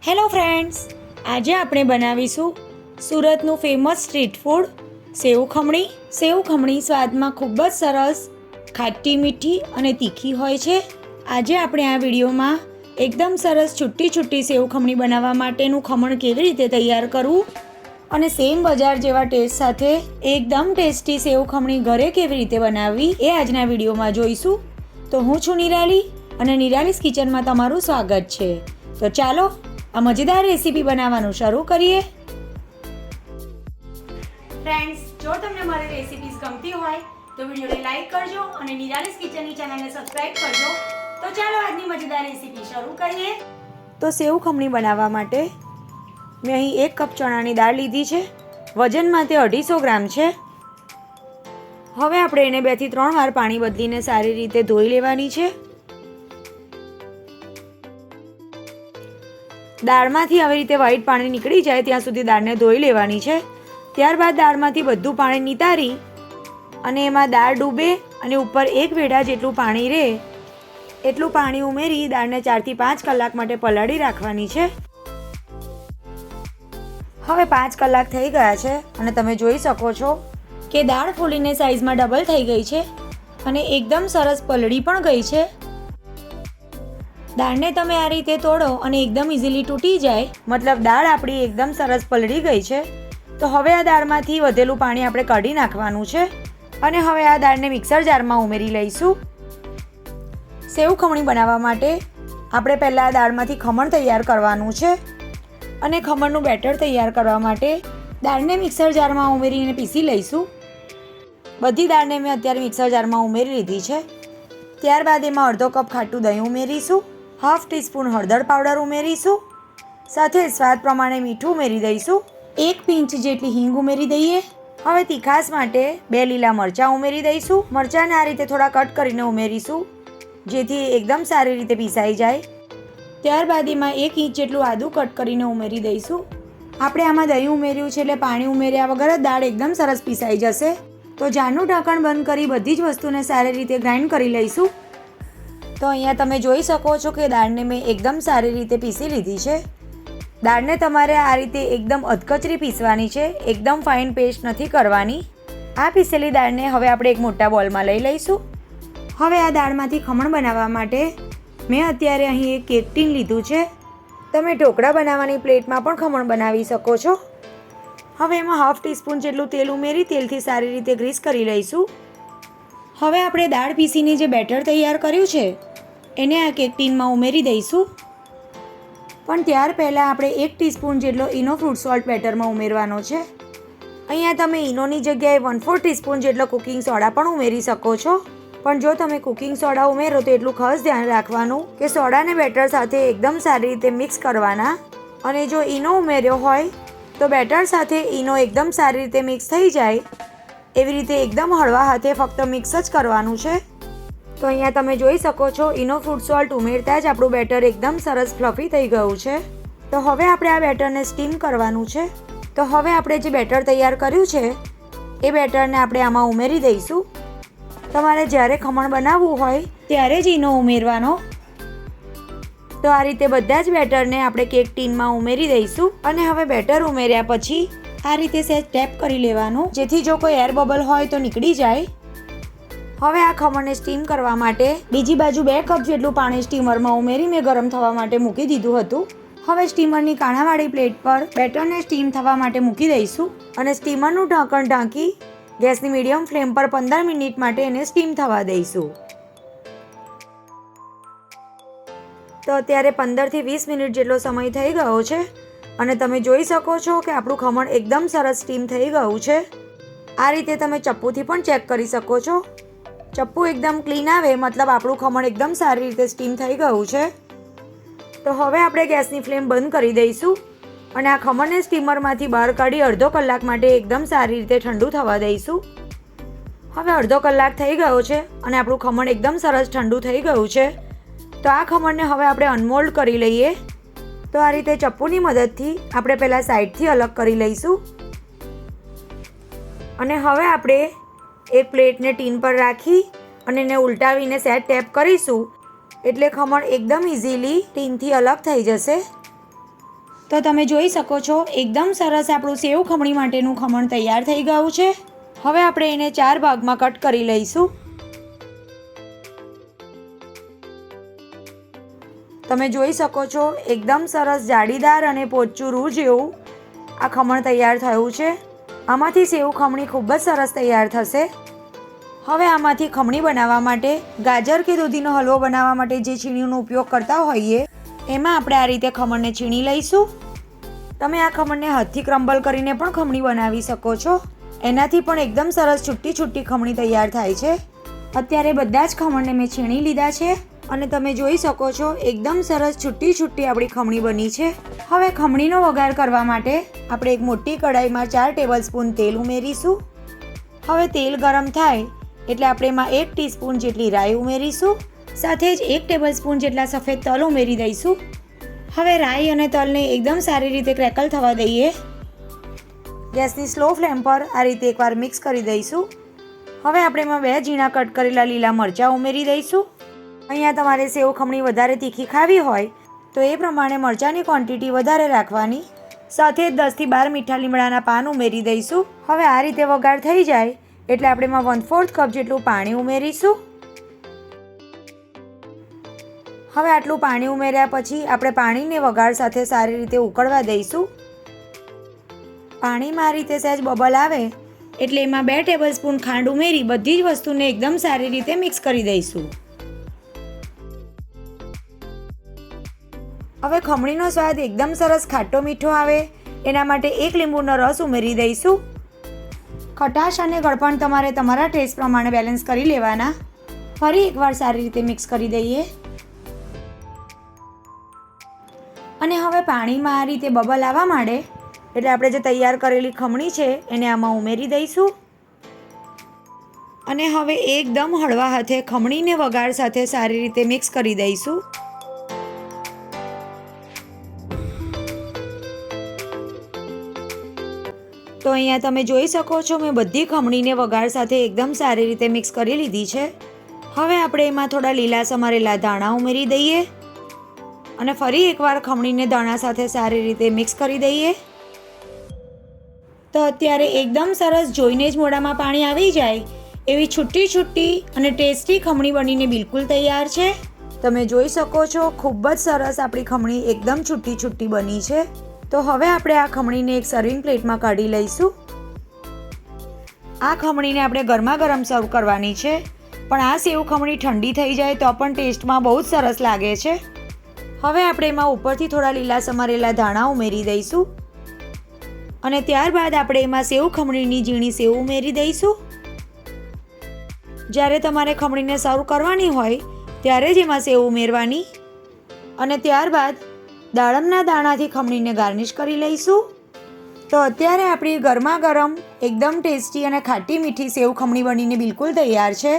Hello friends, આજે આપણે બનાવીશું સુરતનું ફેમસ સ્ટ્રીટ ફૂડ સેવ ખમણી. સેવ ખમણી સ્વાદમાં ખૂબ જ સરસ, ખાટી મીઠી અને તીખી હોય છે. આજે આપણે આ વિડીયોમાં એકદમ સરસ છૂટી સેવ ખમણી બનાવવા માટેનું ખમણ કેવી રીતે તૈયાર કરવું અને સેમ બજાર જેવા ટેસ્ટ સાથે એકદમ ટેસ્ટી સેવ ખમણી ઘરે કેવી રીતે બનાવવી એ આજના વિડીયોમાં જોઈશું. તો હું છું નિરાલી અને નિરાલીસ કિચનમાં તમારું સ્વાગત છે. તો ચાલો આ મજેદાર રેસીપી બનાવવાનું શરૂ કરીએ. ફ્રેન્ડ્સ, જો તમને મારી રેસીપીઝ ગમતી હોય તો વિડીયોને લાઈક કરજો અને નિરાલીસ કિચનની ચેનલને સબસ્ક્રાઇબ કરજો. તો ચાલો આજની મજેદાર રેસીપી શરૂ કરીએ. તો સેવ ખમણી બનાવવા માટે મેં અહીં 1 કપ ચણાની દાળ લીધી છે. વજનમાં તે 250 ગ્રામ છે. હવે આપણે એને 2 થી 3 વાર પાણી બદલીને સારી રીતે ધોઈ લેવાની છે. દાળમાંથી આવી રીતે વ્હાઈટ પાણી નીકળી જાય ત્યાં સુધી દાળને ધોઈ લેવાની છે. ત્યારબાદ દાળમાંથી બધું પાણી નિતારી અને એમાં દાળ ડૂબે અને ઉપર 1 વેઢા જેટલું પાણી રહે એટલું પાણી ઉમેરી દાળને 4 થી 5 કલાક માટે પલાળી રાખવાની છે. હવે 5 કલાક થઈ ગયા છે અને તમે જોઈ શકો છો કે દાળ ફૂલીને સાઈઝમાં ડબલ થઈ ગઈ છે અને એકદમ સરસ પલળી પણ ગઈ છે. દાળને તમે આ રીતે તોડો અને એકદમ ઇઝીલી તૂટી જાય, મતલબ દાળ આપણી એકદમ સરસ પલળી ગઈ છે. તો હવે આ દાળમાંથી વધેલું પાણી આપણે કાઢી નાખવાનું છે અને હવે આ દાળને મિક્સર જારમાં ઉમેરી લઈશું. સેવ ખમણી બનાવવા માટે આપણે પહેલાં આ દાળમાંથી ખમણ તૈયાર કરવાનું છે અને ખમણનું બેટર તૈયાર કરવા માટે દાળને મિક્સર જારમાં ઉમેરીને પીસી લઈશું. બધી દાળને મેં અત્યારે મિક્સર જારમાં ઉમેરી લીધી છે. ત્યારબાદ એમાં અડધો કપ ખાટું દહીં ઉમેરીશું, 1/2 ટીસ્પૂન હળદર પાવડર ઉમેરીશું, સાથે સ્વાદ પ્રમાણે મીઠું ઉમેરી દઈશું, 1 પિંચ જેટલી હિંગ ઉમેરી દઈએ. હવે તીખાસ માટે 2 લીલા મરચાં ઉમેરી દઈશું. મરચાંને આ રીતે થોડા કટ કરીને ઉમેરીશું જેથી એકદમ સારી રીતે પીસાઈ જાય. ત્યારબાદ એમાં 1 ઇંચ જેટલું આદું કટ કરીને ઉમેરી દઈશું. આપણે આમાં દહીં ઉમેર્યું છે એટલે પાણી ઉમેર્યા વગર જ દાળ એકદમ સરસ પીસાઈ જશે. તો જારનું ઢાંકણ બંધ કરી બધી જ વસ્તુને સારી રીતે ગ્રાઇન્ડ કરી લઈશું. તો અહીંયા તમે જોઈ શકો છો કે દાળને મેં એકદમ સારી રીતે પીસી લીધી છે. દાળને તમારે આ રીતે એકદમ અધકચરી પીસવાની છે, એકદમ ફાઇન પેસ્ટ નથી કરવાની. આ પીસેલી દાળને હવે આપણે એક મોટા બોલમાં લઈ લઈશું. હવે આ દાળમાંથી ખમણ બનાવવા માટે મેં અત્યારે અહીં એક કેક ટીન લીધું છે. તમે ઢોકળા બનાવવાની પ્લેટમાં પણ ખમણ બનાવી શકો છો. હવે એમાં 1/2 ટીસ્પૂન જેટલું તેલ ઉમેરી તેલથી સારી રીતે ગ્રીસ કરી લઈશું. હવે આપણે દાળ પીસીને જે બેટર તૈયાર કર્યું છે એને આ કેક ટીનમાં ઉમેરી દઈશું. પણ ત્યાર પહેલાં આપણે 1 ટીસ્પૂન જેટલો ઈનો ફ્રૂટ સોલ્ટ બેટરમાં ઉમેરવાનો છે. અહીંયા તમે ઈનોની જગ્યાએ 1/4 ટીસ્પૂન જેટલો કુકિંગ સોડા પણ ઉમેરી શકો છો. પણ જો તમે કુકિંગ સોડા ઉમેરો તો એટલું ખાસ ધ્યાન રાખવાનું કે સોડાને બેટર સાથે એકદમ સારી રીતે મિક્સ કરવાના. અને જો ઈનો ઉમેર્યો હોય તો બેટર સાથે ઈનો એકદમ સારી રીતે મિક્સ થઈ જાય એવી રીતે એકદમ હળવા હાથે ફક્ત મિક્સ જ કરવાનું છે. તો અહીંયા તમે જોઈ શકો છો ઈનો ફ્રૂટ સોલ્ટ ઉમેરતા જ આપણું બેટર એકદમ સરસ ફ્લફી થઈ ગયું છે. તો હવે આપણે આ બેટરને સ્ટીમ કરવાનું છે. તો હવે આપણે જે બેટર તૈયાર કર્યું છે એ બેટરને આપણે આમાં ઉમેરી દઈશું. તમારે જ્યારે ખમણ બનાવવું હોય ત્યારે જ ઈનો ઉમેરવાનો. તો આ રીતે બધા જ બેટરને આપણે કેક ટીનમાં ઉમેરી દઈશું અને હવે બેટર ઉમેર્યા પછી આ રીતે સહેજ ટેપ કરી લેવાનું જેથી જો કોઈ એર બબલ હોય તો નીકળી જાય. હવે આ ખમણને સ્ટીમ કરવા માટે બીજી બાજુ 2 કપ જેટલું પાણી સ્ટીમરમાં ઉમેરી મેં ગરમ થવા માટે મૂકી દીધું હતું. હવે સ્ટીમરની કાણાવાળી પ્લેટ પર બેટરને સ્ટીમ થવા માટે મૂકી દઈશું અને સ્ટીમરનું ઢાંકણ ઢાંકી ગેસની મીડિયમ ફ્લેમ પર 15 મિનિટ માટે એને સ્ટીમ થવા દઈશું. તો અત્યારે 15 થી 20 મિનિટ જેટલો સમય થઈ ગયો છે અને તમે જોઈ શકો છો કે આપણું ખમણ એકદમ સરસ સ્ટીમ થઈ ગયું છે. આ રીતે તમે ચપ્પુથી પણ ચેક કરી શકો છો. ચપ્પુ એકદમ ક્લીન આવે મતલબ આપણું ખમણ એકદમ સારી રીતે સ્ટીમ થઈ ગયું છે. તો હવે આપણે ગેસની ફ્લેમ બંધ કરી દઈશું અને આ ખમણને સ્ટીમરમાંથી બહાર કાઢી અડધો કલાક માટે એકદમ સારી રીતે ઠંડુ થવા દઈશું. હવે અડધો કલાક થઈ ગયો છે અને આપણું ખમણ એકદમ સરસ ઠંડુ થઈ ગયું છે. તો આ ખમણને હવે આપણે અનમોલ્ડ કરી લઈએ. તો આ રીતે ચપ્પુની મદદથી આપણે પહેલાં સાઈડથી અલગ કરી લઈશું અને હવે આપણે એક પ્લેટને ટીન પર રાખી અને એને ઉલટાવીને સેટ ટેપ કરીશું એટલે ખમણ એકદમ ઇઝીલી ટીનથી અલગ થઈ જશે. તો તમે જોઈ શકો છો એકદમ સરસ આપણું સેવ ખમણી માટેનું ખમણ તૈયાર થઈ ગયું છે. હવે આપણે એને 4 ભાગમાં કટ કરી લઈશું. તમે જોઈ શકો છો એકદમ સરસ જાળીદાર અને પોચું રૂ જેવું આ ખમણ તૈયાર થયું છે. આમાંથી સેવ ખમણી ખૂબ જ સરસ તૈયાર થશે. હવે આમાંથી ખમણી બનાવવા માટે ગાજર કે દૂધીનો હલવો બનાવવા માટે જે છીણીનો ઉપયોગ કરતા હોઈએ એમાં આપણે આ રીતે ખમણને છીણી લઈશું. તમે આ ખમણને હાથથી ક્રમ્બલ કરીને પણ ખમણી બનાવી શકો છો. એનાથી પણ એકદમ સરસ છૂટી છૂટી ખમણી તૈયાર થાય છે. અત્યારે બધા જ ખમણને મેં છીણી લીધા છે અને તમે જોઈ શકો છો એકદમ સરસ છૂટી છૂટી આપણી ખમણી બની છે. હવે ખમણીનો વઘાર કરવા માટે આપણે એક મોટી કઢાઈમાં 4 ટેબલસ્પૂન તેલ ઉમેરીશું. હવે તેલ ગરમ થાય એટલે આપણે એમાં 1 ટીસ્પૂન જેટલી રાઈ ઉમેરીશું. સાથે જ 1 ટેબલસ્પૂન જેટલા સફેદ તલ ઉમેરી દઈશું. હવે રાઈ અને તલને એકદમ સારી રીતે ક્રેકલ થવા દઈએ. ગેસની સ્લો ફ્લેમ પર આ રીતે એકવાર મિક્સ કરી દઈશું. હવે આપણે એમાં 2 ઝીણા કટ કરેલા લીલા મરચાં ઉમેરી દઈશું. અહીંયા તમારે સેવ ખમણી વધારે તીખી ખાવી હોય તો એ પ્રમાણે મરચાંની ક્વોન્ટિટી વધારે રાખવાની. સાથે જ 10 થી 12 મીઠા લીમડાના પાન ઉમેરી દઈશું. હવે આ રીતે વઘાર થઈ જાય એટલે આપણે એમાં 1/4 કપ જેટલું પાણી ઉમેરીશું. હવે આટલું પાણી ઉમેર્યા પછી આપણે પાણીને વઘાર સાથે સારી રીતે ઉકળવા દઈશું. પાણીમાં આ રીતે સહેજ બબલ આવે એટલે એમાં 2 ટેબલસ્પૂન ખાંડ ઉમેરી બધી જ વસ્તુને એકદમ સારી રીતે મિક્સ કરી દઈશું. હવે ખમણીનો સ્વાદ એકદમ સરસ ખાટો મીઠો આવે એના માટે 1 લીંબુનો રસ ઉમેરી દઈશું. ખટાશ અને ગળપણ તમારે તમારા ટેસ્ટ પ્રમાણે બેલેન્સ કરી લેવાના. ફરી એકવાર સારી રીતે મિક્સ કરી દઈએ અને હવે પાણીમાં આ રીતે બબલ આવવા માંડે એટલે આપણે જે તૈયાર કરેલી ખમણી છે એને આમાં ઉમેરી દઈશું. અને હવે એકદમ હળવા હાથે ખમણીને વઘાર સાથે સારી રીતે મિક્સ કરી દઈશું. તો અહીંયા તમે જોઈ શકો છો મેં બધી ખમણીને વઘાર સાથે એકદમ સારી રીતે મિક્સ કરી લીધી છે. હવે આપણે એમાં થોડા લીલા સમારેલા ધાણા ઉમેરી દઈએ અને ફરી એકવાર ખમણીને દાણા સાથે સારી રીતે મિક્સ કરી દઈએ. તો અત્યારે એકદમ સરસ જોઈને જ મોઢામાં પાણી આવી જાય એવી છૂટી છૂટી અને ટેસ્ટી ખમણી બનીને બિલકુલ તૈયાર છે. તમે જોઈ શકો છો ખૂબ જ સરસ આપણી ખમણી એકદમ છૂટી છૂટી બની છે. તો હવે આપણે આ ખમણીને એક સર્વિંગ પ્લેટમાં કાઢી લઈશું. આ ખમણીને આપણે ગરમા ગરમ સર્વ કરવાની છે પણ આ સેવ ખમણી ઠંડી થઈ જાય તો પણ ટેસ્ટમાં બહુ જ સરસ લાગે છે. હવે આપણે એમાં ઉપરથી થોડા લીલા સમારેલા ધાણા ઉમેરી દઈશું અને ત્યારબાદ આપણે એમાં સેવ ખમણીની ઝીણી સેવ ઉમેરી દઈશું. જ્યારે તમારે ખમણીને સર્વ કરવાની હોય ત્યારે જ એમાં સેવ ઉમેરવાની અને ત્યારબાદ દાડમના દાણાથી ખમણીને ગાર્નિશ કરી લઈશું. તો અત્યારે આપણી ગરમા ગરમ એકદમ ટેસ્ટી અને ખાટી મીઠી સેવ ખમણી બનીને બિલકુલ તૈયાર છે.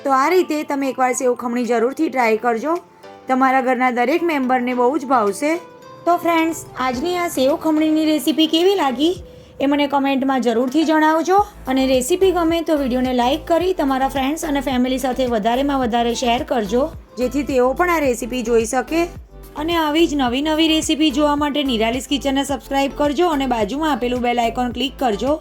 તો આ રીતે તમે એકવાર સેવ ખમણી જરૂરથી ટ્રાય કરજો. તમારા ઘરના દરેક મેમ્બરને બહુ જ ભાવશે. તો ફ્રેન્ડ્સ, આજની આ સેવ ખમણીની રેસીપી કેવી લાગી એ મને કમેન્ટમાં જરૂરથી જણાવજો. અને રેસીપી ગમે તો વિડીયોને લાઇક કરી તમારા ફ્રેન્ડ્સ અને ફેમિલી સાથે વધારેમાં વધારે શેર કરજો જેથી તેઓ પણ આ રેસીપી જોઈ શકે. અને આવી જ નવી નવી રેસીપી જોવા માટે નિરાલીસ કિચનને સબસ્ક્રાઇબ કરજો અને બાજુમાં આપેલું બેલ આઇકોન ક્લિક કરજો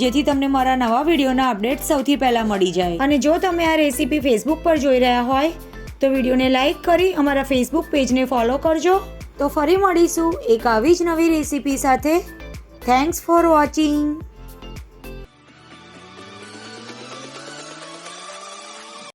જેથી તમને મારા નવા વિડીયોના અપડેટ સૌથી પહેલાં મળી જાય. અને જો તમે આ રેસીપી ફેસબુક પર જોઈ રહ્યા હોય તો વિડીયોને લાઇક કરી અમારા ફેસબુક પેજને ફોલો કરજો. તો ફરી મળીશું એક આવી જ નવી રેસીપી સાથે. Thanks for watching.